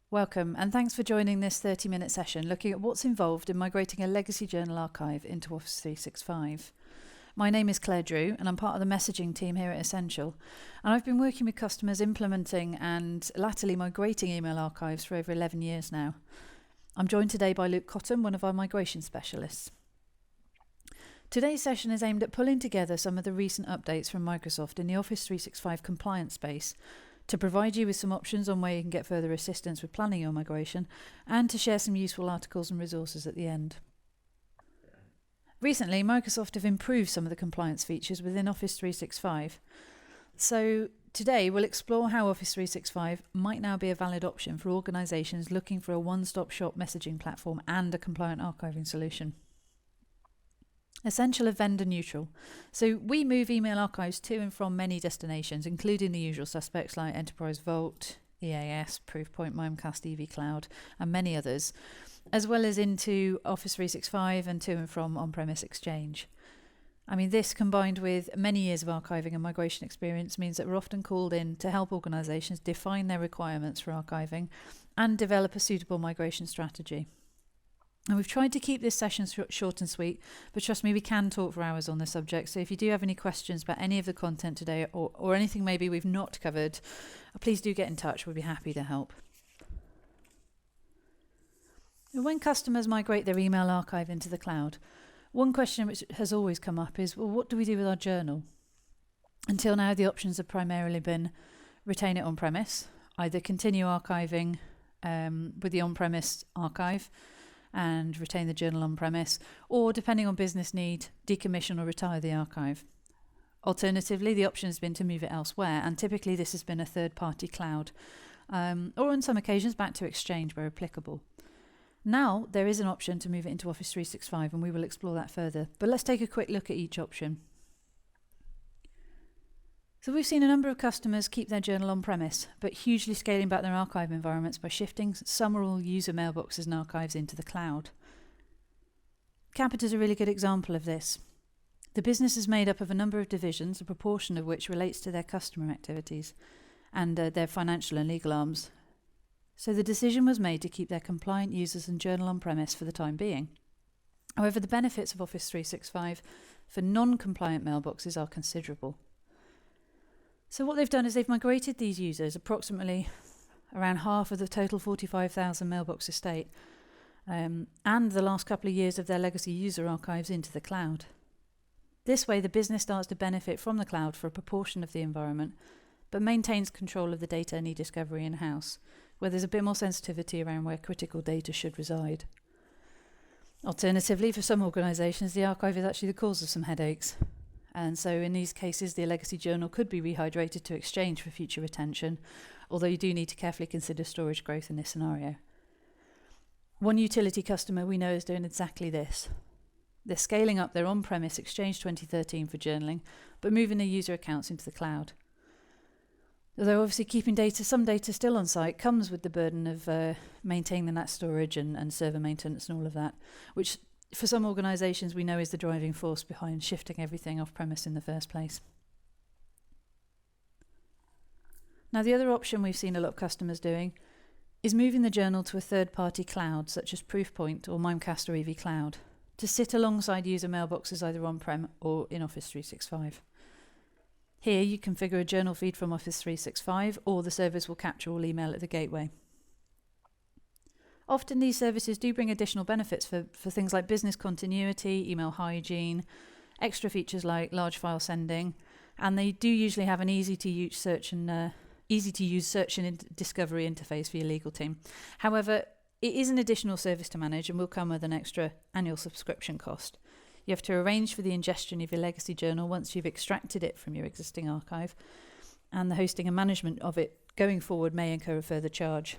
Welcome, and thanks for joining this 30-minute session looking at what's involved in migrating a legacy journal archive into Office 365. My name is Claire Drew, and I'm part of the messaging team here at Essential, and I've been working with customers implementing and latterly migrating email archives for over 11 years now. I'm joined today by Luke Cotton, one of our migration specialists. Today's session is aimed at pulling together some of the recent updates from Microsoft in the Office 365 compliance space to provide you with some options on where you can get further assistance with planning your migration, and to share some useful articles and resources at the end. Recently, Microsoft have improved some of the compliance features within Office 365. So today we'll explore how Office 365 might now be a valid option for organisations looking for a one-stop shop messaging platform and a compliant archiving solution. Essential are vendor neutral, so we move email archives to and from many destinations, including the usual suspects like Enterprise Vault, EAS, Proofpoint, Mimecast, EV Cloud, and many others, as well as into Office 365 and to and from on-premise Exchange. This combined with many years of archiving and migration experience means that we're often called in to help organisations define their requirements for archiving and develop a suitable migration strategy. And we've tried to keep this session short and sweet, but trust me, we can talk for hours on the subject. So if you do have any questions about any of the content today or anything maybe we've not covered, please do get in touch. We'll be happy to help. When customers migrate their email archive into the cloud, one question which has always come up is, well, what do we do with our journal? Until now, the options have primarily been retain it on-premise, either continue archiving with the on-premise archive, and retain the journal on-premise, or depending on business need, decommission or retire the archive. Alternatively, the option has been to move it elsewhere, and typically this has been a third-party cloud, or on some occasions back to Exchange where applicable. Now there is an option to move it into Office 365, and we will explore that further, but let's take a quick look at each option. So we've seen a number of customers keep their journal on-premise, but hugely scaling back their archive environments by shifting some or all user mailboxes and archives into the cloud. Capita is a really good example of this. The business is made up of a number of divisions, a proportion of which relates to their customer activities and their financial and legal arms. So the decision was made to keep their compliant users and journal on-premise for the time being. However, the benefits of Office 365 for non-compliant mailboxes are considerable. So what they've done is they've migrated these users, approximately around half of the total 45,000 mailbox estate, and the last couple of years of their legacy user archives into the cloud. This way the business starts to benefit from the cloud for a proportion of the environment, but maintains control of the data and e-discovery in-house, where there's a bit more sensitivity around where critical data should reside. Alternatively, for some organisations, the archive is actually the cause of some headaches. And so in these cases, the legacy journal could be rehydrated to Exchange for future retention, although you do need to carefully consider storage growth in this scenario. One utility customer we know is doing exactly this. They're scaling up their on-premise Exchange 2013 for journaling, but moving their user accounts into the cloud. Although obviously keeping some data still on site comes with the burden of maintaining the NAT storage and server maintenance and all of that, which for some organisations we know is the driving force behind shifting everything off-premise in the first place. Now the other option we've seen a lot of customers doing is moving the journal to a third-party cloud such as Proofpoint or Mimecast or EV Cloud to sit alongside user mailboxes either on-prem or in Office 365. Here you configure a journal feed from Office 365, or the service will capture all email at the gateway. Often these services do bring additional benefits for things like business continuity, email hygiene, extra features like large file sending, and they do usually have an easy to use search and discovery interface for your legal team. However, it is an additional service to manage and will come with an extra annual subscription cost. You have to arrange for the ingestion of your legacy journal once you've extracted it from your existing archive, and the hosting and management of it going forward may incur a further charge.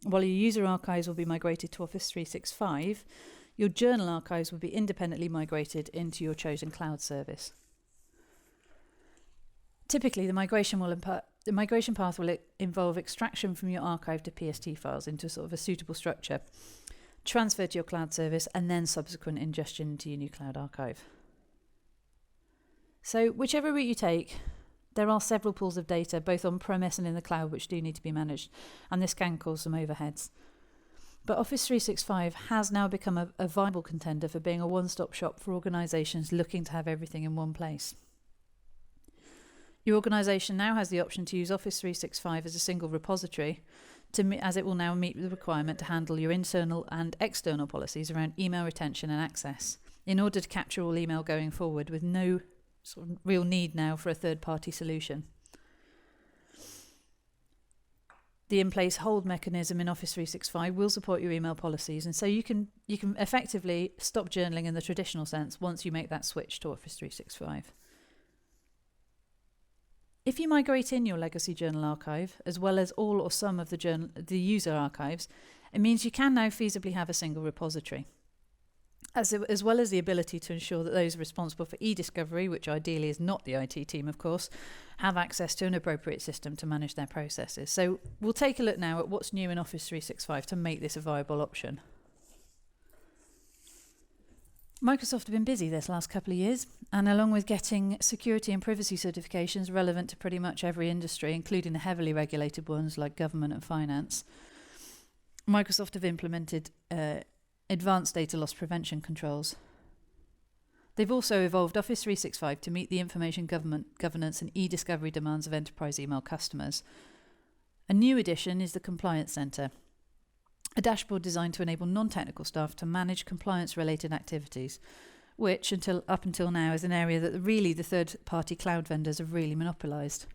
While your user archives will be migrated to Office 365, your journal archives will be independently migrated into your chosen cloud service. Typically, the migration path will involve extraction from your archive to PST files into sort of a suitable structure, transfer to your cloud service, and then subsequent ingestion into your new cloud archive. So whichever route you take, There are several pools of data, both on-premise and in the cloud, which do need to be managed, and this can cause some overheads. But Office 365 has now become a viable contender for being a one-stop shop for organisations looking to have everything in one place. Your organisation now has the option to use Office 365 as a single repository, as it will now meet the requirement to handle your internal and external policies around email retention and access, in order to capture all email going forward with no sort of real need now for a third-party solution. The in-place hold mechanism in Office 365 will support your email policies, and so you can effectively stop journaling in the traditional sense once you make that switch to Office 365. If you migrate in your legacy journal archive, as well as all or some of the user archives, it means you can now feasibly have a single repository, as well as the ability to ensure that those responsible for e-discovery, which ideally is not the IT team of course, have access to an appropriate system to manage their processes. So we'll take a look now at what's new in Office 365 to make this a viable option. Microsoft have been busy this last couple of years, and along with getting security and privacy certifications relevant to pretty much every industry, including the heavily regulated ones like government and finance, Microsoft have implemented advanced data loss prevention controls. They've also evolved Office 365 to meet the information governance and e-discovery demands of enterprise email customers. A new addition is the Compliance Centre, a dashboard designed to enable non-technical staff to manage compliance-related activities, which up until now is an area that really the third-party cloud vendors have really monopolised.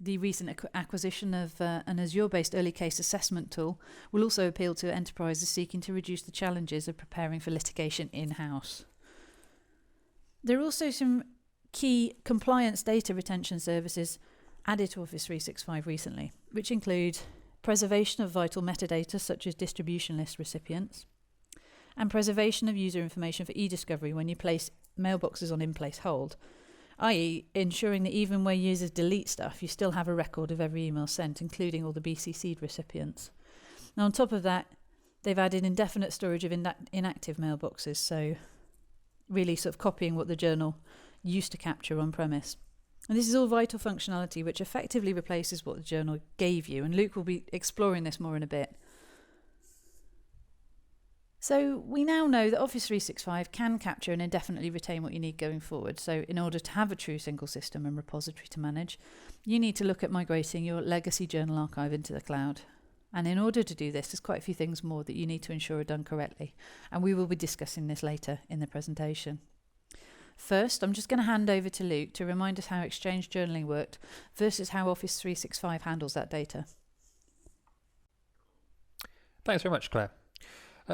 The recent acquisition of an Azure-based early case assessment tool will also appeal to enterprises seeking to reduce the challenges of preparing for litigation in-house. There are also some key compliance data retention services added to Office 365 recently, which include preservation of vital metadata such as distribution list recipients, and preservation of user information for e-discovery when you place mailboxes on in-place hold, i.e. ensuring that even where users delete stuff, you still have a record of every email sent, including all the BCC'd recipients. Now, on top of that, they've added indefinite storage of inactive mailboxes, so really sort of copying what the journal used to capture on-premise. And this is all vital functionality which effectively replaces what the journal gave you, and Luke will be exploring this more in a bit. So we now know that Office 365 can capture and indefinitely retain what you need going forward. So in order to have a true single system and repository to manage, you need to look at migrating your legacy journal archive into the cloud. And in order to do this, there's quite a few things more that you need to ensure are done correctly. And we will be discussing this later in the presentation. First, I'm just going to hand over to Luke to remind us how Exchange journaling worked versus how Office 365 handles that data. Thanks very much, Claire.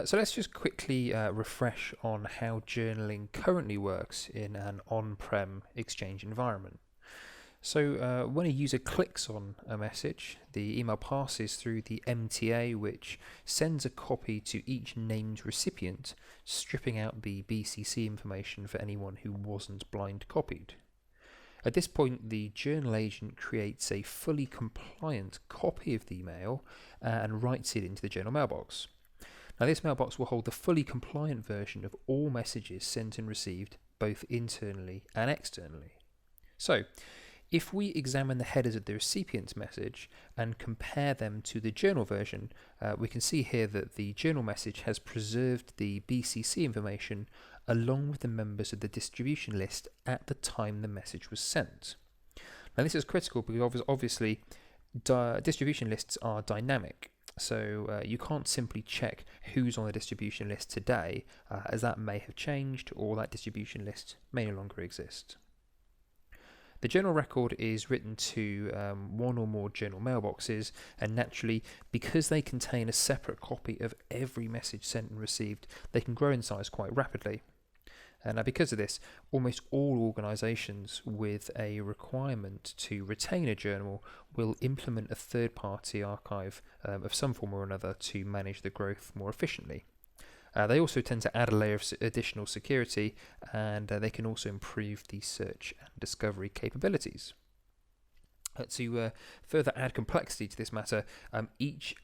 So let's just quickly refresh on how journaling currently works in an on-prem Exchange environment. So when a user clicks on a message, the email passes through the MTA, which sends a copy to each named recipient, stripping out the BCC information for anyone who wasn't blind copied. At this point, the journal agent creates a fully compliant copy of the email and writes it into the journal mailbox. Now, this mailbox will hold the fully compliant version of all messages sent and received, both internally and externally. So, if we examine the headers of the recipient's message and compare them to the journal version, we can see here that the journal message has preserved the BCC information along with the members of the distribution list at the time the message was sent. Now, this is critical because obviously distribution lists are dynamic. So you can't simply check who's on the distribution list today, as that may have changed or that distribution list may no longer exist. The journal record is written to one or more journal mailboxes, and naturally, because they contain a separate copy of every message sent and received, they can grow in size quite rapidly. Now, because of this, almost all organisations with a requirement to retain a journal will implement a third-party archive of some form or another to manage the growth more efficiently. They also tend to add a layer of additional security, and they can also improve the search and discovery capabilities. To further add complexity to this matter, each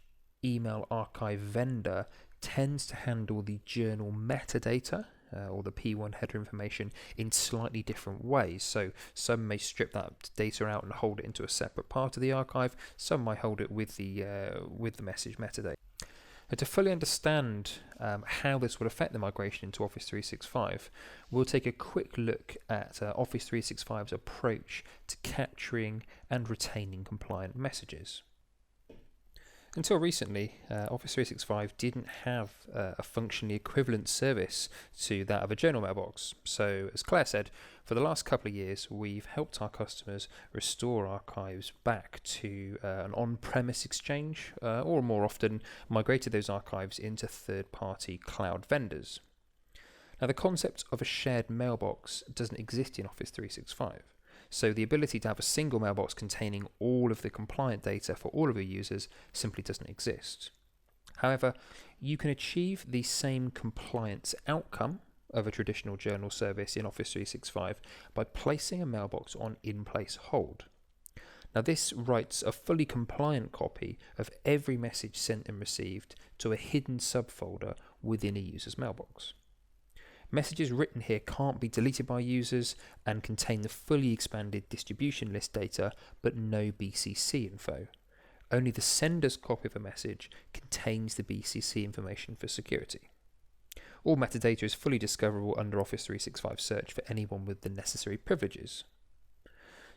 email archive vendor tends to handle the journal metadata or the P1 header information in slightly different ways. So some may strip that data out and hold it into a separate part of the archive. Some might hold it with the message metadata. And to fully understand how this will affect the migration into Office 365, we'll take a quick look at Office 365's approach to capturing and retaining compliant messages. Until recently, Office 365 didn't have a functionally equivalent service to that of a journal mailbox. So, as Claire said, for the last couple of years, we've helped our customers restore archives back to an on-premise exchange, or more often, migrated those archives into third-party cloud vendors. Now, the concept of a shared mailbox doesn't exist in Office 365. So the ability to have a single mailbox containing all of the compliant data for all of your users simply doesn't exist. However, you can achieve the same compliance outcome of a traditional journal service in Office 365 by placing a mailbox on in-place hold. Now this writes a fully compliant copy of every message sent and received to a hidden subfolder within a user's mailbox. Messages written here can't be deleted by users and contain the fully expanded distribution list data, but no BCC info. Only the sender's copy of a message contains the BCC information for security. All metadata is fully discoverable under Office 365 search for anyone with the necessary privileges.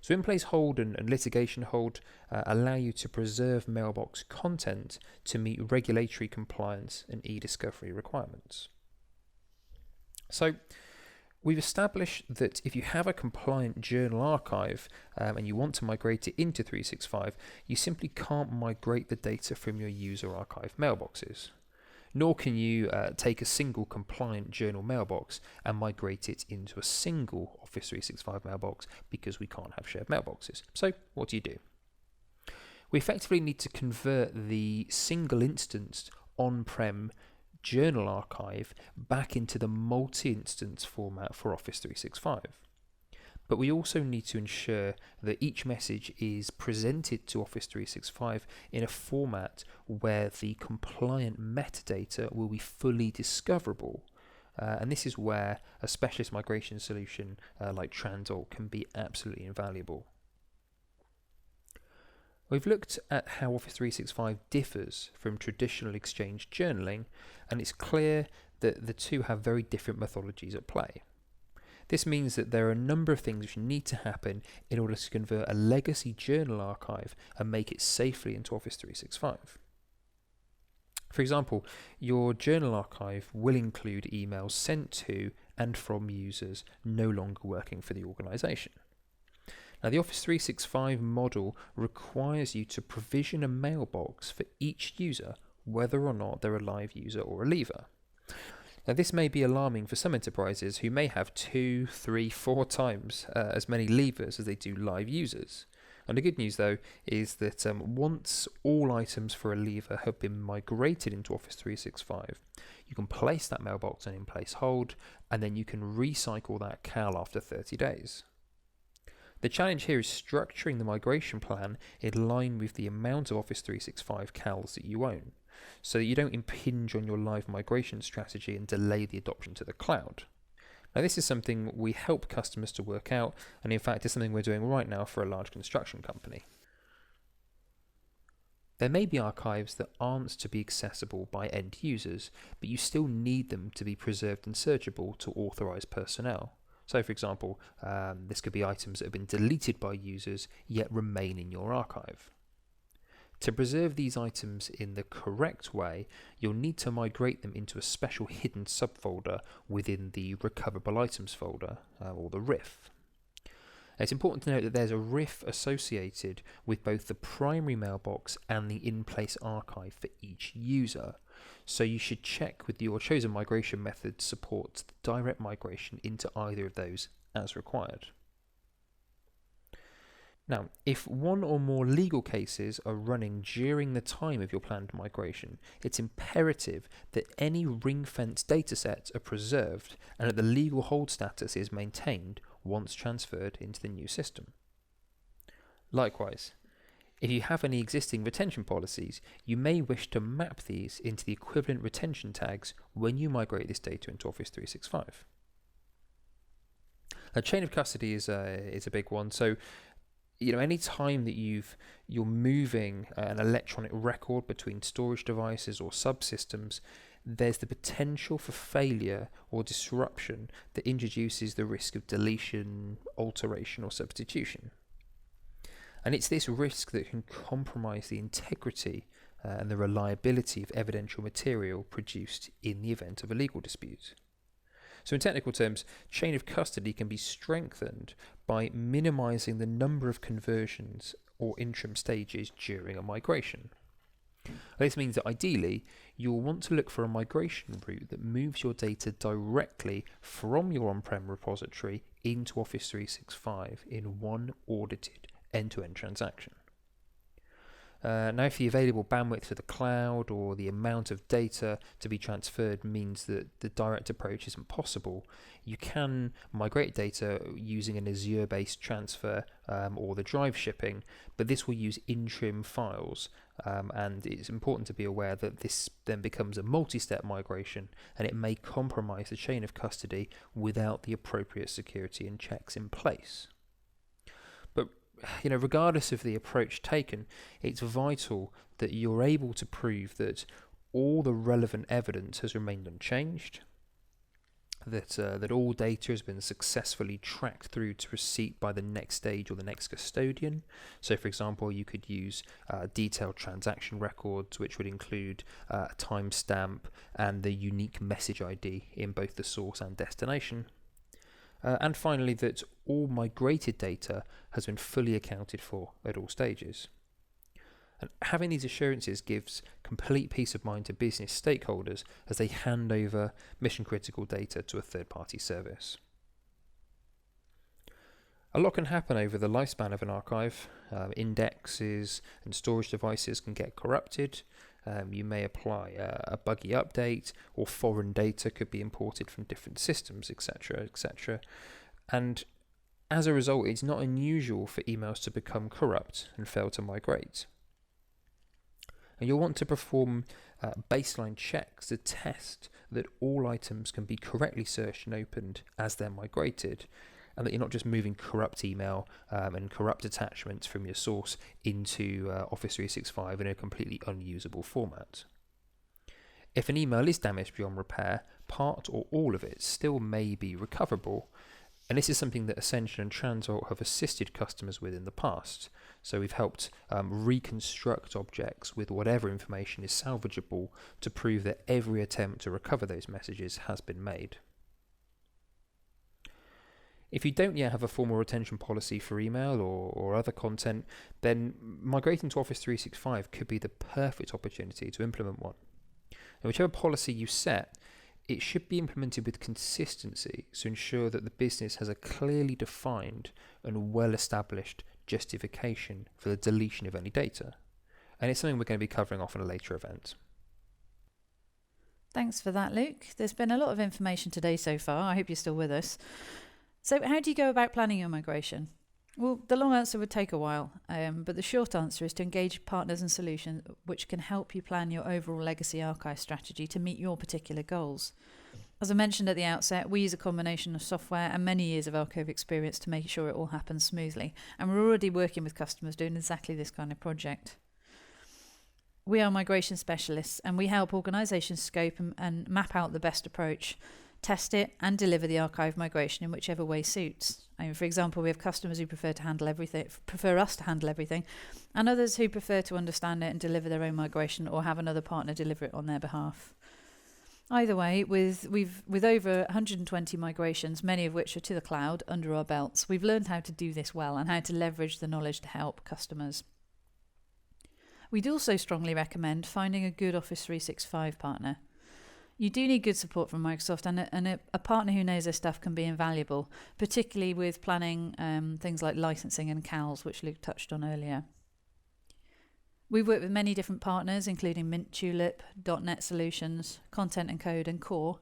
So in-place hold and litigation hold allow you to preserve mailbox content to meet regulatory compliance and e-discovery requirements. So we've established that if you have a compliant journal archive and you want to migrate it into 365, you simply can't migrate the data from your user archive mailboxes. Nor can you take a single compliant journal mailbox and migrate it into a single Office 365 mailbox because we can't have shared mailboxes. So what do? We effectively need to convert the single instanced on-prem journal archive back into the multi-instance format for Office 365. But we also need to ensure that each message is presented to Office 365 in a format where the compliant metadata will be fully discoverable. And this is where a specialist migration solution like Transalt can be absolutely invaluable. We've looked at how Office 365 differs from traditional Exchange journaling, and it's clear that the two have very different methodologies at play. This means that there are a number of things which need to happen in order to convert a legacy journal archive and make it safely into Office 365. For example, your journal archive will include emails sent to and from users no longer working for the organisation. Now, the Office 365 model requires you to provision a mailbox for each user, whether or not they're a live user or a leaver. Now, this may be alarming for some enterprises who may have 2, 3, 4 times as many leavers as they do live users. And the good news, though, is that once all items for a leaver have been migrated into Office 365, you can place that mailbox on in-place hold, and then you can recycle that CAL after 30 days. The challenge here is structuring the migration plan in line with the amount of Office 365 CALs that you own, so that you don't impinge on your live migration strategy and delay the adoption to the cloud. Now, this is something we help customers to work out, and in fact is something we're doing right now for a large construction company. There may be archives that aren't to be accessible by end users, but you still need them to be preserved and searchable to authorized personnel. So, for example, this could be items that have been deleted by users yet remain in your archive. To preserve these items in the correct way, you'll need to migrate them into a special hidden subfolder within the Recoverable Items folder, or the RIF. It's important to note that there's a RIF associated with both the primary mailbox and the in-place archive for each user. So you should check with your chosen migration method supports the direct migration into either of those as required. Now, if one or more legal cases are running during the time of your planned migration, it's imperative that any ring-fenced datasets are preserved and that the legal hold status is maintained once transferred into the new system. Likewise, If you have any existing retention policies, you may wish to map these into the equivalent retention tags when you migrate this data into Office 365. A chain of custody is a big one. So, any time that you're moving an electronic record between storage devices or subsystems, there's the potential for failure or disruption that introduces the risk of deletion, alteration, or substitution. And it's this risk that can compromise the integrity and the reliability of evidential material produced in the event of a legal dispute. So in technical terms, chain of custody can be strengthened by minimizing the number of conversions or interim stages during a migration. This means that ideally, you'll want to look for a migration route that moves your data directly from your on-prem repository into Office 365 in one audited end-to-end transaction. Now, if the available bandwidth for the cloud or the amount of data to be transferred means that the direct approach isn't possible, you can migrate data using an Azure-based transfer or the drive shipping, but this will use interim files, and it's important to be aware that this then becomes a multi-step migration, and it may compromise the chain of custody without the appropriate security and checks in place. But regardless of the approach taken, it's vital that you're able to prove that all the relevant evidence has remained unchanged, that all data has been successfully tracked through to receipt by the next stage or the next custodian. So, for example, you could use detailed transaction records, which would include a timestamp and the unique message ID in both the source and destination. And finally, that all migrated data has been fully accounted for at all stages. And having these assurances gives complete peace of mind to business stakeholders as they hand over mission-critical data to a third-party service. A lot can happen over the lifespan of an archive. Indexes and storage devices can get corrupted. You may apply a buggy update, or foreign data could be imported from different systems, etc., etc. And as a result, it's not unusual for emails to become corrupt and fail to migrate. And you'll want to perform baseline checks to test that all items can be correctly searched and opened as they're migrated, and that you're not just moving corrupt email and corrupt attachments from your source into Office 365 in a completely unusable format. If an email is damaged beyond repair, part or all of it still may be recoverable, and this is something that Ascension and Transvault have assisted customers with in the past. So we've helped reconstruct objects with whatever information is salvageable to prove that every attempt to recover those messages has been made. If you don't yet have a formal retention policy for email or other content, then migrating to Office 365 could be the perfect opportunity to implement one. And whichever policy you set, it should be implemented with consistency to ensure that the business has a clearly defined and well-established justification for the deletion of any data. And it's something we're going to be covering off in a later event. Thanks for that, Luke. There's been a lot of information today so far. I hope you're still with us. So how do you go about planning your migration? Well, the long answer would take a while, but the short answer is to engage partners and solutions which can help you plan your overall legacy archive strategy to meet your particular goals. As I mentioned at the outset, we use a combination of software and many years of archive experience to make sure it all happens smoothly, and we're already working with customers doing exactly this kind of project. We are migration specialists, and we help organisations scope and map out the best approach, test it and deliver the archive migration in whichever way suits. For example, we have customers who prefer us to handle everything, and others who prefer to understand it and deliver their own migration or have another partner deliver it on their behalf. Either way, with over 120 migrations, many of which are to the cloud, under our belts, we've learned how to do this well and how to leverage the knowledge to help customers. We'd also strongly recommend finding a good Office 365 partner. You do need good support from Microsoft, and a partner who knows their stuff can be invaluable, particularly with planning things like licensing and CALs, which Luke touched on earlier. We've worked with many different partners, including Mint Tulip, .NET Solutions, Content and Code, and Core,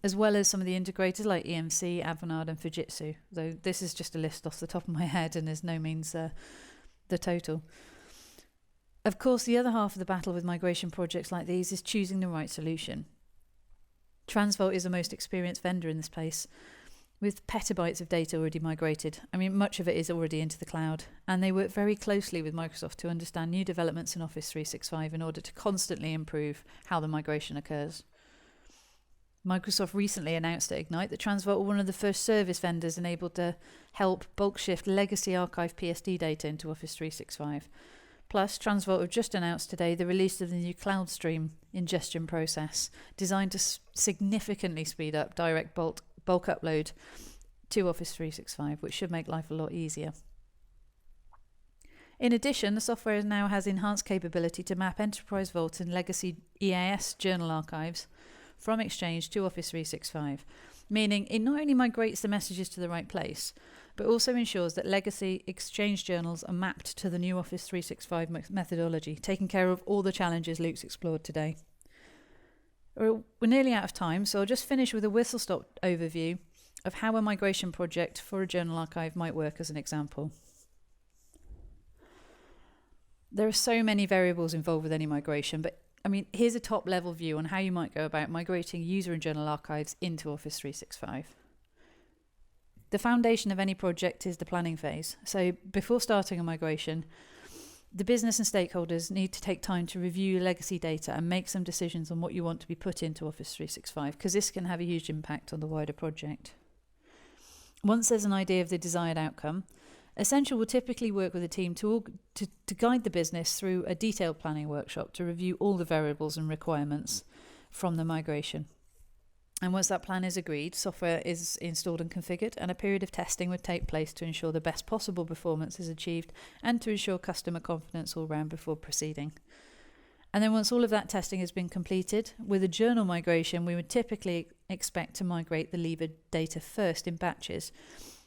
as well as some of the integrators like EMC, Avanade, and Fujitsu, though this is just a list off the top of my head and is no means the total. Of course, the other half of the battle with migration projects like these is choosing the right solution. Transvault is the most experienced vendor in this space, with petabytes of data already migrated. I mean, much of it is already into the cloud, and they work very closely with Microsoft to understand new developments in Office 365 in order to constantly improve how the migration occurs. Microsoft recently announced at Ignite that Transvault were one of the first service vendors enabled to help bulk shift legacy archive PSD data into Office 365. Plus, Transvault have just announced today the release of the new CloudStream ingestion process, designed to significantly speed up direct bulk upload to Office 365, which should make life a lot easier. In addition, the software now has enhanced capability to map Enterprise Vault and legacy EAS journal archives from Exchange to Office 365, meaning it not only migrates the messages to the right place, but also ensures that legacy Exchange journals are mapped to the new Office 365 methodology, taking care of all the challenges Luke's explored today. We're nearly out of time, so I'll just finish with a whistle-stop overview of how a migration project for a journal archive might work as an example. There are so many variables involved with any migration, but here's a top-level view on how you might go about migrating user and journal archives into Office 365. The foundation of any project is the planning phase. So before starting a migration, the business and stakeholders need to take time to review legacy data and make some decisions on what you want to be put into Office 365, because this can have a huge impact on the wider project. Once there's an idea of the desired outcome, Essential will typically work with a team to guide the business through a detailed planning workshop to review all the variables and requirements from the migration. And once that plan is agreed, software is installed and configured, and a period of testing would take place to ensure the best possible performance is achieved and to ensure customer confidence all round before proceeding. And then once all of that testing has been completed, with a journal migration, we would typically expect to migrate the lever data first in batches.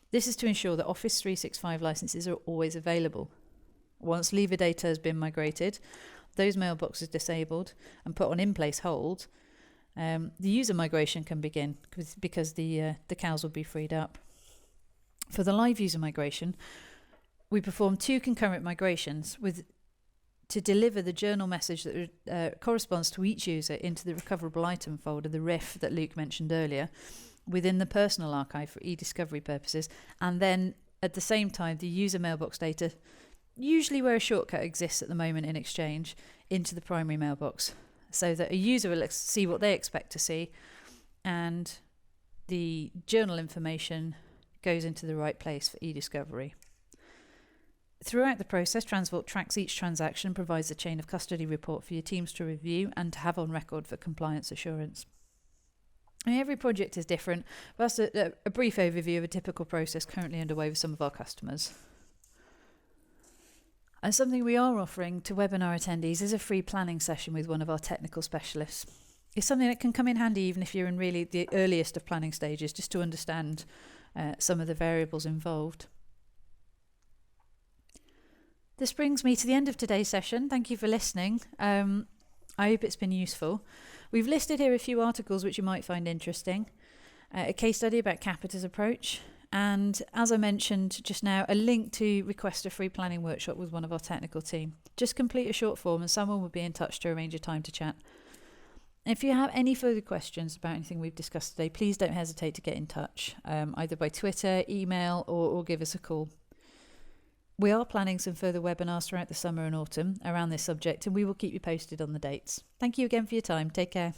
This is to ensure that Office 365 licenses are always available. Once lever data has been migrated, those mailboxes disabled and put on in-place hold, the user migration can begin because the cows will be freed up. For the live user migration, we perform 2 concurrent migrations to deliver the journal message that corresponds to each user into the recoverable item folder, the RIF that Luke mentioned earlier, within the personal archive for e-discovery purposes, and then at the same time the user mailbox data, usually where a shortcut exists at the moment in Exchange, into the primary mailbox, so that a user will see what they expect to see and the journal information goes into the right place for e-discovery. Throughout the process, Transvault tracks each transaction and provides a chain of custody report for your teams to review and to have on record for compliance assurance. Every project is different, but that's a brief overview of a typical process currently underway with some of our customers. And something we are offering to webinar attendees is a free planning session with one of our technical specialists. It's something that can come in handy even if you're in really the earliest of planning stages, just to understand some of the variables involved. This brings me to the end of today's session. Thank you for listening. I hope it's been useful. We've listed here a few articles which you might find interesting, a case study about Capita's approach, and as I mentioned just now, a link to request a free planning workshop with one of our technical team. Just complete a short form and someone will be in touch to arrange a time to chat. If you have any further questions about anything we've discussed today, please don't hesitate to get in touch, either by Twitter, email, or give us a call. We are planning some further webinars throughout the summer and autumn around this subject, and we will keep you posted on the dates. Thank you again for your time. Take care.